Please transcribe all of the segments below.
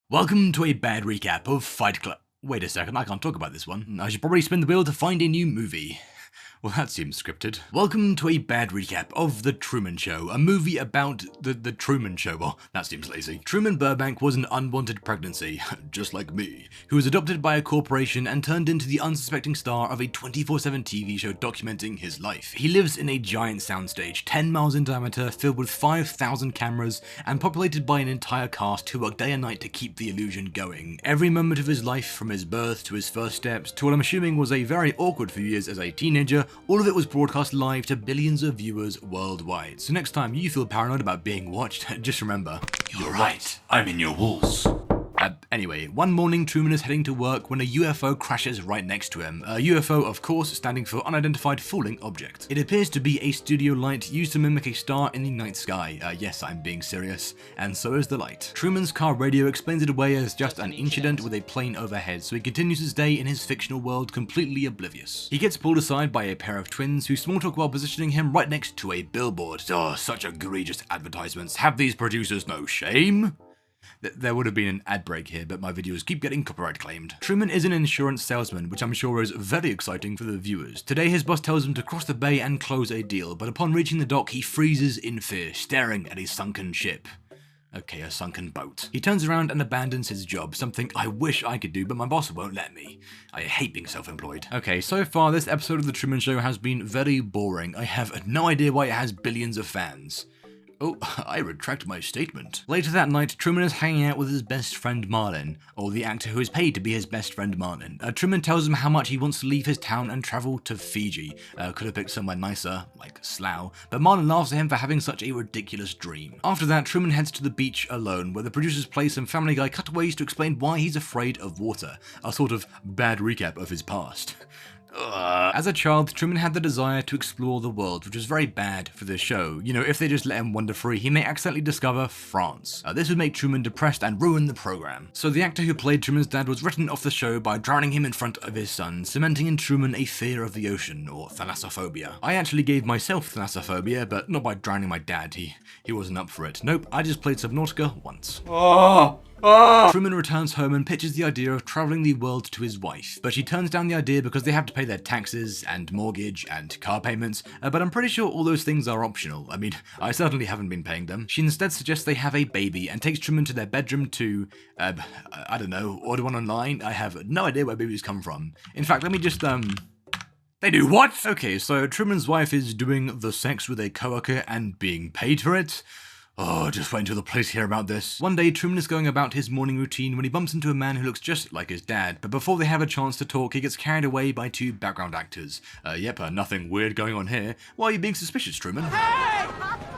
Welcome to a bad recap of Fight Club. Wait a second, I can't talk about this one. I should probably spin the wheel to find a new movie. Well, that seems scripted. Welcome to a bad recap of The Truman Show, a movie about the Truman Show. Well, that seems lazy. Truman Burbank was an unwanted pregnancy, just like me, who was adopted by a corporation and turned into the unsuspecting star of a 24/7 TV show documenting his life. He lives in a giant soundstage, 10 miles in diameter, filled with 5,000 cameras, and populated by an entire cast who work day and night to keep the illusion going. Every moment of his life, from his birth to his first steps, to what I'm assuming was a very awkward few years as a teenager, all of it was broadcast live to billions of viewers worldwide. So next time you feel paranoid about being watched, just remember, You're right, I'm in your walls. Anyway, one morning Truman is heading to work when a UFO crashes right next to him. A UFO, of course, standing for Unidentified Falling Object. It appears to be a studio light used to mimic a star in the night sky. Yes, I'm being serious. And so is the light. Truman's car radio explains it away as just an incident with a plane overhead, so he continues his day in his fictional world completely oblivious. He gets pulled aside by a pair of twins who small talk while positioning him right next to a billboard. Oh, such egregious advertisements. Have these producers no shame? There would have been an ad break here, but my videos keep getting copyright claimed. Truman is an insurance salesman, which I'm sure is very exciting for the viewers. Today his boss tells him to cross the bay and close a deal, but upon reaching the dock he freezes in fear, staring at a sunken ship. Okay, a sunken boat. He turns around and abandons his job, something I wish I could do, but my boss won't let me. I hate being self-employed. Okay, so far this episode of The Truman Show has been very boring. I have no idea why it has billions of fans. Oh, I retract my statement. Later that night, Truman is hanging out with his best friend Marlin, or the actor who is paid to be his best friend Marlin. Truman tells him how much he wants to leave his town and travel to Fiji. Could have picked somewhere nicer, like Slough, but Marlin laughs at him for having such a ridiculous dream. After that, Truman heads to the beach alone, where the producers play some Family Guy cutaways to explain why he's afraid of water, a sort of bad recap of his past. As a child, Truman had the desire to explore the world, which was very bad for the show. You know, if they just let him wander free, he may accidentally discover France. This would make Truman depressed and ruin the program. So the actor who played Truman's dad was written off the show by drowning him in front of his son, cementing in Truman a fear of the ocean, or thalassophobia. I actually gave myself thalassophobia, but not by drowning my dad. He wasn't up for it. Nope, I just played Subnautica once. Truman returns home and pitches the idea of traveling the world to his wife, but she turns down the idea because they have to pay their taxes and mortgage and car payments, but I'm pretty sure all those things are optional. I mean, I certainly haven't been paying them. She instead suggests they have a baby and takes Truman to their bedroom to, I don't know, order one online. I have no idea where babies come from. In fact, let me just, They do what? Okay, so Truman's wife is doing the sex with a coworker and being paid for it. Oh, just wait until the police hear about this. One day, Truman is going about his morning routine when he bumps into a man who looks just like his dad, but before they have a chance to talk, he gets carried away by two background actors. Nothing weird going on here. Why are you being suspicious, Truman? Hey!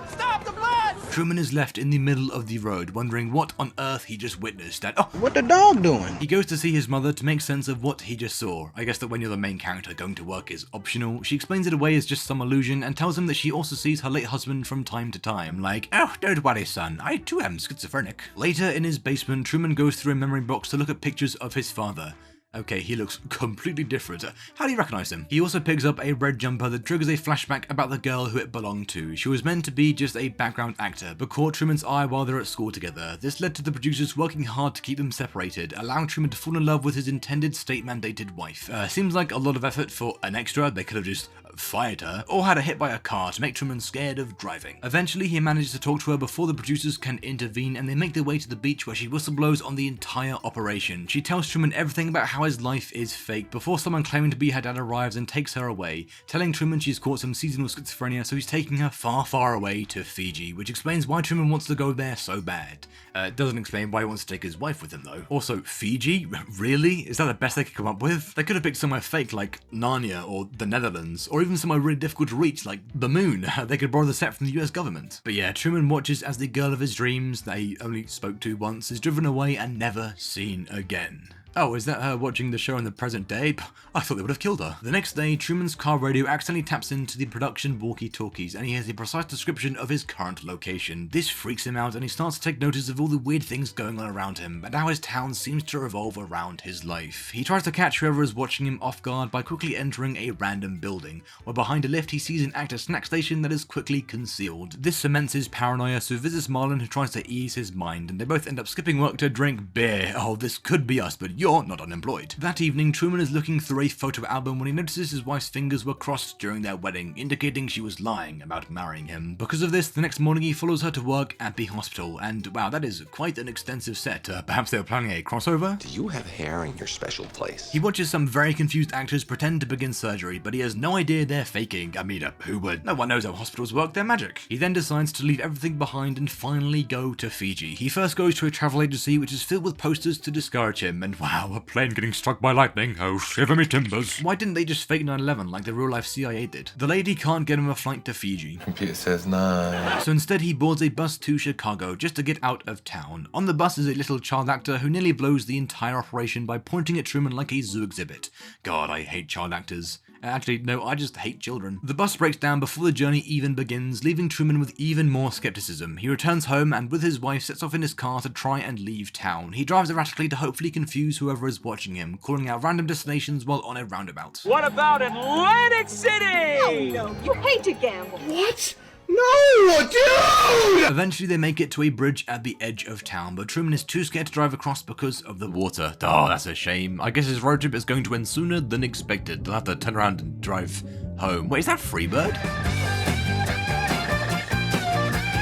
Stop the blood! Truman is left in the middle of the road, wondering what on earth he just witnessed, and What the dog doing? he goes to see his mother to make sense of what he just saw. I guess that when you're the main character, going to work is optional. She explains it away as just some illusion and tells him that she also sees her late husband from time to time, like, oh, don't worry son, I too am schizophrenic. Later in his basement, Truman goes through a memory box to look at pictures of his father. Okay, he looks completely different. How do you recognize him? He also picks up a red jumper that triggers a flashback about the girl who it belonged to. She was meant to be just a background actor, but caught Truman's eye while they're at school together. This led to the producers working hard to keep them separated, allowing Truman to fall in love with his intended state-mandated wife. Seems like a lot of effort for an extra. They could have just fired her, or had her hit by a car to make Truman scared of driving. Eventually, he manages to talk to her before the producers can intervene, and they make their way to the beach where she whistleblows on the entire operation. She tells Truman everything about how his life is fake before someone claiming to be her dad arrives and takes her away, telling Truman she's caught some seasonal schizophrenia, so he's taking her far, far away to Fiji, which explains why Truman wants to go there so bad. It doesn't explain why he wants to take his wife with him, though. Also, Fiji? Really? Is that the best they could come up with? They could have picked somewhere fake like Narnia or the Netherlands, or even somewhere really difficult to reach like the moon. They could borrow the set from the US government. But yeah, Truman watches as the girl of his dreams, that he only spoke to once, is driven away and never seen again. Oh, is that her watching the show in the present day? I thought they would have killed her. The next day, Truman's car radio accidentally taps into the production walkie-talkies, and he has a precise description of his current location. This freaks him out, and he starts to take notice of all the weird things going on around him, and how his town seems to revolve around his life. He tries to catch whoever is watching him off guard by quickly entering a random building, where behind a lift he sees an active snack station that is quickly concealed. This cements his paranoia, so visits Marlon, who tries to ease his mind, and they both end up skipping work to drink beer. Oh, this could be us, but you're not unemployed. That evening, Truman is looking through a photo album when he notices his wife's fingers were crossed during their wedding, indicating she was lying about marrying him. Because of this, the next morning he follows her to work at the hospital, and wow, that is quite an extensive set. Perhaps they were planning a crossover? Do you have hair in your special place? He watches some very confused actors pretend to begin surgery, but he has no idea they're faking. I mean, who would? No one knows how hospitals work, they're magic. He then decides to leave everything behind and finally go to Fiji. He first goes to a travel agency which is filled with posters to discourage him, and wow, a plane getting struck by lightning, oh shiver me timbers. Why didn't they just fake 9/11 like the real life CIA did? The lady can't get him a flight to Fiji. Computer says 9. So instead he boards a bus to Chicago just to get out of town. On the bus is a little child actor who nearly blows the entire operation by pointing at Truman like a zoo exhibit. God, I hate child actors. Actually, no, I just hate children. The bus breaks down before the journey even begins, leaving Truman with even more skepticism. He returns home and with his wife sets off in his car to try and leave town. He drives erratically to hopefully confuse whoever is watching him, calling out random destinations while on a roundabout. What about Atlantic City? No, you hate to gamble. What? No, dude! Eventually they make it to a bridge at the edge of town, but Truman is too scared to drive across because of the water. Oh, that's a shame. I guess his road trip is going to end sooner than expected. They'll have to turn around and drive home. Wait, is that Freebird?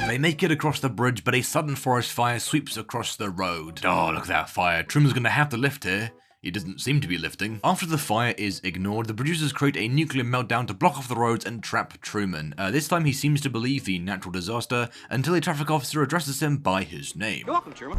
They make it across the bridge, but a sudden forest fire sweeps across the road. Oh, look at that fire. Truman's gonna have to lift here. He doesn't seem to be lifting. After the fire is ignored, the producers create a nuclear meltdown to block off the roads and trap Truman. This time he seems to believe the natural disaster until a traffic officer addresses him by his name. You're welcome, Truman.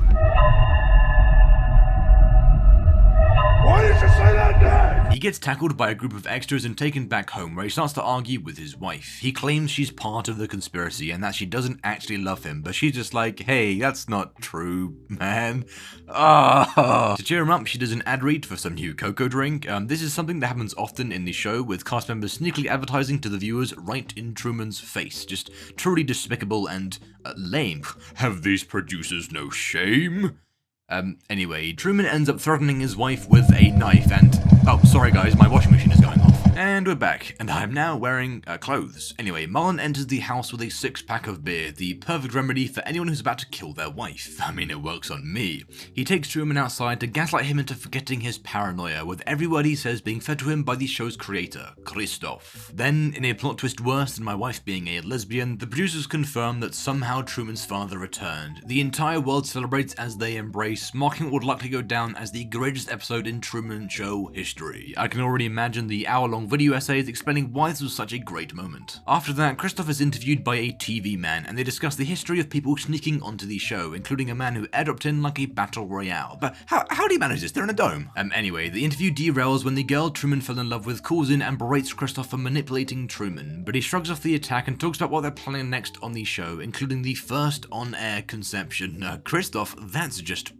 Why did you say that name? He gets tackled by a group of extras and taken back home, where he starts to argue with his wife. He claims she's part of the conspiracy and that she doesn't actually love him, but she's just like, hey, that's not true, man. To cheer him up, she does an ad read for some new cocoa drink. This is something that happens often in the show, with cast members sneakily advertising to the viewers right in Truman's face. Just truly despicable and lame. Have these producers no shame? Anyway, Truman ends up threatening his wife with a knife and... Oh, sorry guys, my washing machine is going off. And we're back, and I'm now wearing clothes. Anyway, Marlon enters the house with a 6-pack of beer, the perfect remedy for anyone who's about to kill their wife. I mean, it works on me. He takes Truman outside to gaslight him into forgetting his paranoia, with every word he says being fed to him by the show's creator, Christoph. Then, in a plot twist worse than my wife being a lesbian, the producers confirm that somehow Truman's father returned. The entire world celebrates as they embrace, marking what would likely go down as the greatest episode in Truman Show history. I can already imagine the hour-long video essays explaining why this was such a great moment. After that, Christoph is interviewed by a TV man, and they discuss the history of people sneaking onto the show, including a man who airdropped in like a battle royale. But how do you manage this? They're in a dome. Anyway, the interview derails when the girl Truman fell in love with calls in and berates Christoph for manipulating Truman, but he shrugs off the attack and talks about what they're planning next on the show, including the first on-air conception. Christoph, that's just...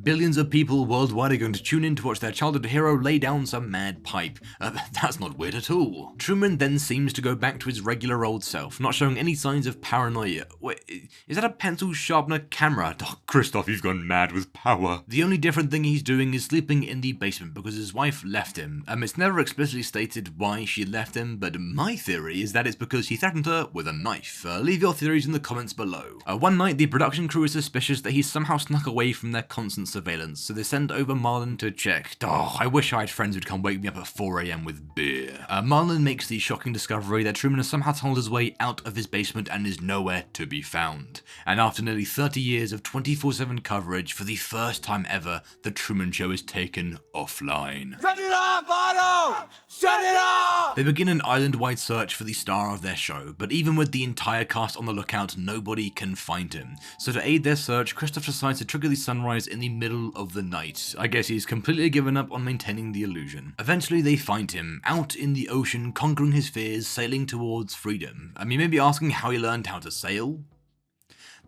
Billions of people worldwide are going to tune in to watch their childhood hero lay down some mad pipe. That's not weird at all. Truman then seems to go back to his regular old self, not showing any signs of paranoia. Wait, is that a pencil sharpener camera? Oh, Christoph, you've gone mad with power. The only different thing he's doing is sleeping in the basement because his wife left him. It's never explicitly stated why she left him, but my theory is that it's because he threatened her with a knife. Leave your theories in the comments below. One night, the production crew is suspicious that he's somehow snuck away from their constant surveillance, so they send over Marlon to check. Oh, I wish I had friends who'd come wake me up at 4 AM with beer. Marlon makes the shocking discovery that Truman has somehow tunneled his way out of his basement and is nowhere to be found. And after nearly 30 years of 24/7 coverage, for the first time ever, the Truman Show is taken offline. Shut it off, Otto! Shut it off! They begin an island-wide search for the star of their show, but even with the entire cast on the lookout, nobody can find him. So to aid their search, Christoph decides to trigger the sunrise in the middle of the night. I guess he's completely given up on maintaining the illusion. Eventually they find him, out in the ocean, conquering his fears, sailing towards freedom. You may be asking how he learned how to sail?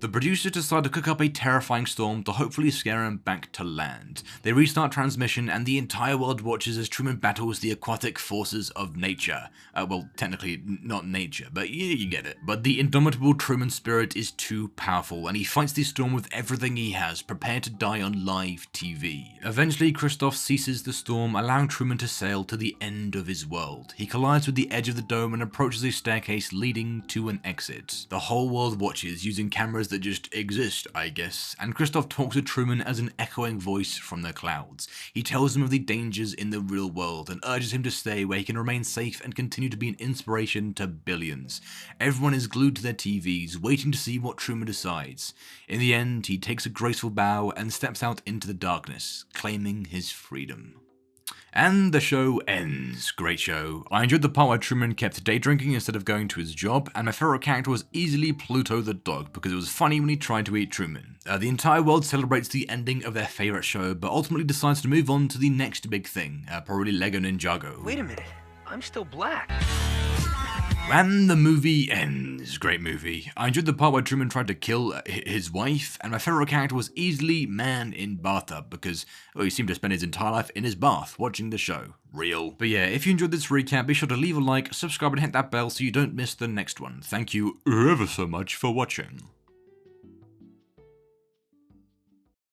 The producers decide to cook up a terrifying storm to hopefully scare him back to land. They restart transmission and the entire world watches as Truman battles the aquatic forces of nature. Well, technically not nature, but you get it. But the indomitable Truman spirit is too powerful and he fights the storm with everything he has, prepared to die on live TV. Eventually, Christoph ceases the storm, allowing Truman to sail to the end of his world. He collides with the edge of the dome and approaches a staircase leading to an exit. The whole world watches using cameras that just exist, I guess, and Christoph talks to Truman as an echoing voice from the clouds. He tells him of the dangers in the real world and urges him to stay where he can remain safe and continue to be an inspiration to billions. Everyone is glued to their TVs, waiting to see what Truman decides. In the end, he takes a graceful bow and steps out into the darkness, claiming his freedom. And the show ends. Great show. I enjoyed the part where Truman kept day drinking instead of going to his job, and my favourite character was easily Pluto the dog, because it was funny when he tried to eat Truman. The entire world celebrates the ending of their favourite show, but ultimately decides to move on to the next big thing, probably Lego Ninjago. Wait a minute, I'm still black. And the movie ends. Great movie. I enjoyed the part where Truman tried to kill his wife, and my favourite character was easily Man in Bathtub, because he seemed to spend his entire life in his bath watching the show. Real. But yeah, if you enjoyed this recap, be sure to leave a like, subscribe and hit that bell so you don't miss the next one. Thank you ever so much for watching.